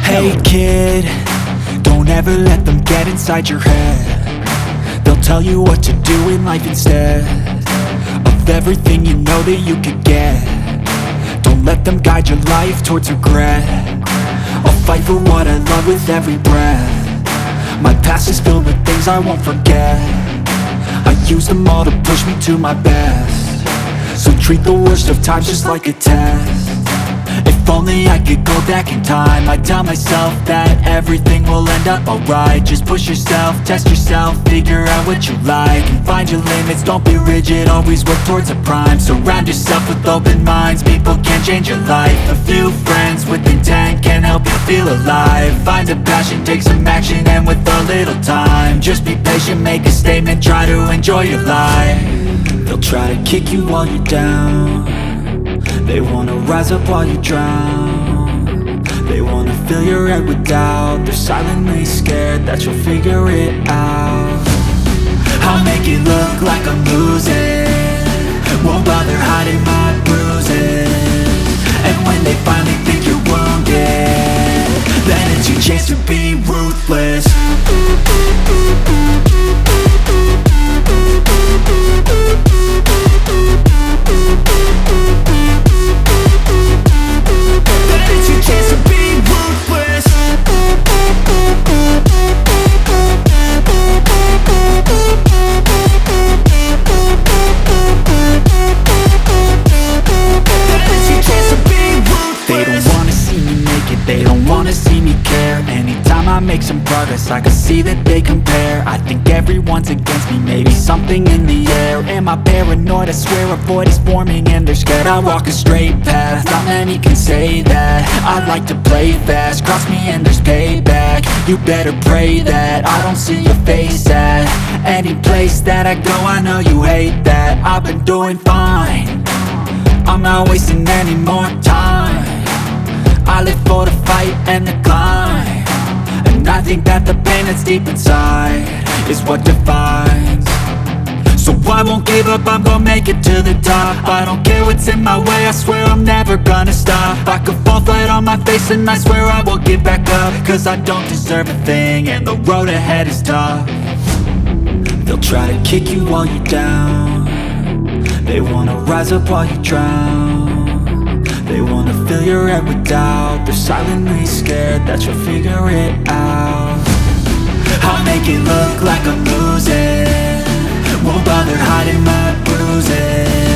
Hey kid, don't ever let them get inside your head. They'll tell you what to do in life instead of everything you know that you could get. Don't let them guide your life towards regret. I'll fight for what I love with every breath. My past is filled with things I won't forget. I use them all to push me to my best. So treat the worst of times just like a test. If only I could go back in time, I'd tell myself that everything will end up alright. Just push yourself, test yourself, figure out what you like, and find your limits, don't be rigid, always work towards a prime. Surround yourself with open minds, people can change your life. A few friends with intent can help you feel alive. Find a passion, take some action, and with a little time, just be patient, make a statement, try to enjoy your life. They'll try to kick you while you're down. They wanna rise up while you drown. They wanna fill your head with doubt. They're silently scared that you'll figure it out. I'll make it look like I'm losing, won't bother hiding my bruises. And when they finally think you're wounded, then it's your chance to be ruthless. They don't wanna see me care. Anytime I make some progress, I can see that they compare. I think everyone's against me, maybe something in the air. Am I paranoid? I swear a void is forming and they're scared I walk a straight path. Not many can say that. I like to play fast, cross me and there's payback. You better pray that I don't see your face at any place that I go. I know you hate that. I've been doing fine, I'm not wasting any more time. I live for the fight and the climb, and I think that the pain that's deep inside is what defines. So I won't give up, I'm gonna make it to the top. I don't care what's in my way, I swear I'm never gonna stop. I could fall flat on my face and I swear I will get back up, cause I don't deserve a thing and the road ahead is tough. They'll try to kick you while you're down. They wanna rise up while you drown. They wanna fill your head with doubt. They're silently scared that you'll figure it out. I'll make it look like I'm losing, won't bother hiding my bruises.